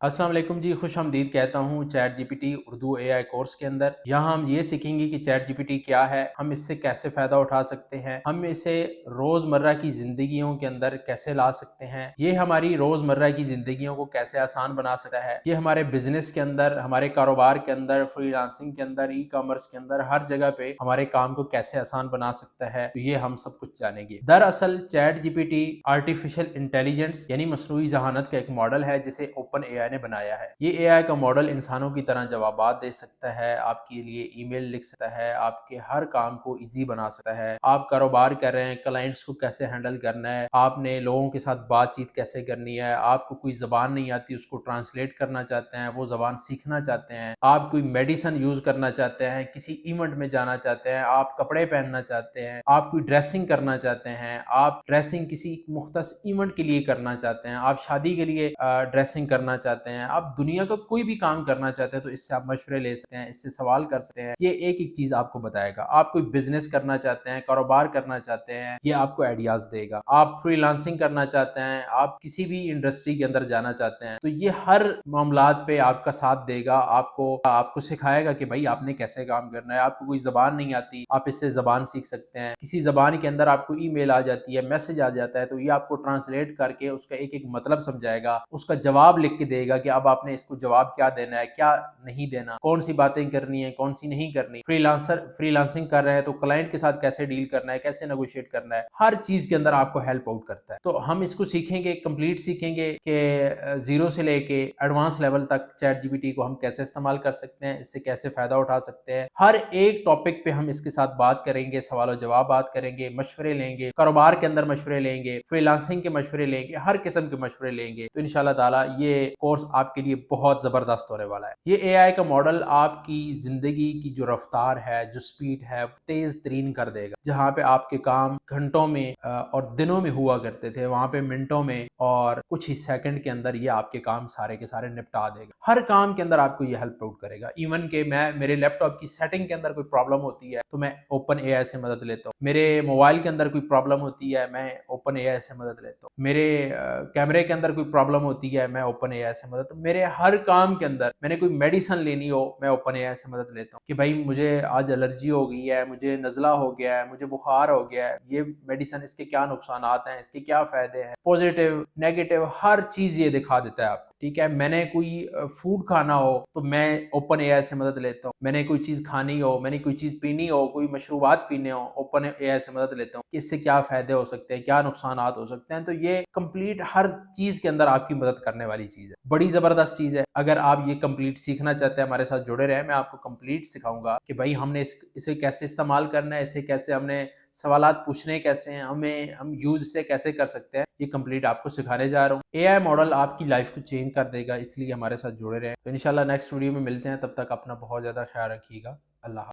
अस्सलाम वालेकुम जी, खुश आमदीद कहता हूँ chat GPT Urdu AI course के अंदर। यहाँ हम ये सीखेंगे कि चैट जीपीटी क्या है, हम इससे कैसे फ़ायदा उठा सकते हैं, हम इसे रोज़मर्रा की ज़िंदगियों के अंदर कैसे ला सकते हैं, ये हमारी रोज़मर्रा की ज़िंदगियों को कैसे आसान बना सकता है, ये हमारे बिज़नेस के अंदर, हमारे कारोबार के अंदर, फ्रीलांसिंग के अंदर, ई कॉमर्स के अंदर, हर जगह पे हमारे काम को कैसे आसान बना सकता है, तो ये हम सब कुछ जानेंगे। दरअसल चैट जीपीटी आर्टिफिशियल इंटेलिजेंस यानी मसनूई ज़हानत का एक मॉडल है जिसे ओपन एआई ने बनाया है। ये एआई का मॉडल इंसानों की तरह जवाबात दे सकता है, आपके लिए ईमेल लिख सकता है, आपके हर काम को इजी बना सकता है। आप कारोबार कर रहे हैं, क्लाइंट्स को कैसे हैंडल करना है, आपने लोगों के साथ बातचीत कैसे करनी है, आपको कोई ज़बान नहीं आती उसको ट्रांसलेट करना चाहते हैं, वो ज़बान सीखना चाहते हैं, आप कोई मेडिसिन यूज़ करना चाहते हैं, किसी इवेंट में जाना चाहते हैं, आप कपड़े पहनना चाहते हैं, आप कोई ड्रेसिंग करना चाहते हैं, आप ड्रेसिंग किसी मुख्तस इवेंट के लिए करना चाहते हैं, आप शादी के लिए ड्रेसिंग करना चाहते हैं, आप दुनिया का कोई भी काम करना चाहते हैं, तो इससे आप मशवरे ले सकते हैं, इससे सवाल कर सकते हैं। ये एक एक चीज आपको बताएगा। आप कोई बिजनेस करना चाहते हैं, कारोबार करना चाहते हैं, ये आपको आइडियाज देगा। आप फ्रीलांसिंग करना चाहते हैं, आप किसी भी इंडस्ट्री के अंदर जाना चाहते हैं, तो ये हर मामलात पे आपका साथ देगा। आपको आपको सिखाएगा कि भाई आपने कैसे काम करना है। आपको कोई जबान नहीं आती, आप इससे जबान सीख सकते हैं। किसी जबान के अंदर आपको ईमेल आ जाती है, मैसेज आ जाता है, तो ये आपको ट्रांसलेट करके उसका एक एक मतलब समझाएगा, उसका जवाब लिख के देगा कि अब आपने इसको जवाब क्या देना है, क्या नहीं देना, कौन सी बातें करनी है, कौन सी नहीं करनी। फ्रीलांसिंग कर रहे हैं तो क्लाइंट के साथ कैसे डील करना है, कैसे नेगोशिएट करना है, हर चीज के अंदर आपको हेल्प आउट करता है। तो हम इसको सीखेंगे, कंप्लीट सीखेंगे कि जीरो से लेके एडवांस लेवल तक चैट जीपीटी को हम कैसे इस्तेमाल कर सकते हैं, इससे कैसे फायदा उठा सकते हैं। हर एक टॉपिक पे हम इसके साथ बात करेंगे, सवाल जवाब बात करेंगे, मशवरे लेंगे, कारोबार के अंदर मशवरे लेंगे, फ्रीलांसिंग के मशवरे लेंगे, हर किस्म के मशवरे लेंगे। तो इंशाल्लाह ताला ये कोर्स आपके लिए बहुत जबरदस्त होने वाला है। ये एआई का मॉडल आपकी जिंदगी की जो रफ्तार है, जो स्पीड है, तेज तरीन कर देगा। जहाँ पे आपके काम घंटों में और दिनों में हुआ करते थे, वहां पे मिनटों में और कुछ ही सेकंड के अंदर ये आपके काम सारे के सारे निपटा देगा। हर काम के अंदर आपको ये हेल्प आउट करेगा। इवन के मैं मेरे लैपटॉप की सेटिंग के अंदर कोई प्रॉब्लम होती है तो मैं ओपन एआई से मदद लेता हूँ। मेरे मोबाइल के अंदर कोई प्रॉब्लम होती है, मैं ओपन एआई से मदद लेता हूँ। मेरे कैमरे के अंदर कोई प्रॉब्लम होती है, मैं ओपन एआई से मदद। मेरे हर काम के अंदर मैंने कोई मेडिसिन लेनी हो, मैं ओपन एआई से मदद लेता हूँ कि भाई मुझे आज एलर्जी हो गई है, मुझे नज़ला हो गया है, मुझे बुखार हो गया है, ये मेडिसिन इसके क्या नुकसान हैं, इसके क्या फायदे हैं, पॉजिटिव नेगेटिव हर चीज ये दिखा देता है आपको। ठीक है, मैंने कोई फूड खाना हो तो मैं ओपन एआई से मदद लेता हूँ। मैंने कोई चीज खानी हो, मैंने कोई चीज पीनी हो, कोई मशरूबात पीने हो, ओपन एआई से मदद लेता हूँ कि इससे क्या फायदे हो सकते हैं, क्या नुकसान हो सकते हैं। तो ये कंप्लीट हर चीज के अंदर आपकी मदद करने वाली चीज है, बड़ी जबरदस्त चीज है। अगर आप ये कंप्लीट सीखना चाहते हैं, हमारे साथ जुड़े रहे, मैं आपको कंप्लीट सिखाऊंगा कि भाई हमने इसे कैसे इस्तेमाल करना है, इसे कैसे हमने सवालात पूछने कैसे हैं, हम यूज इसे कैसे कर सकते हैं। ये कंप्लीट आपको सिखाने जा रहा हूँ। एआई मॉडल आपकी लाइफ को चेंज कर देगा, इसलिए हमारे साथ जुड़े रहें। तो इंशाल्लाह नेक्स्ट वीडियो में मिलते हैं, तब तक अपना बहुत ज़्यादा ख्याल रखिएगा। अल्लाह।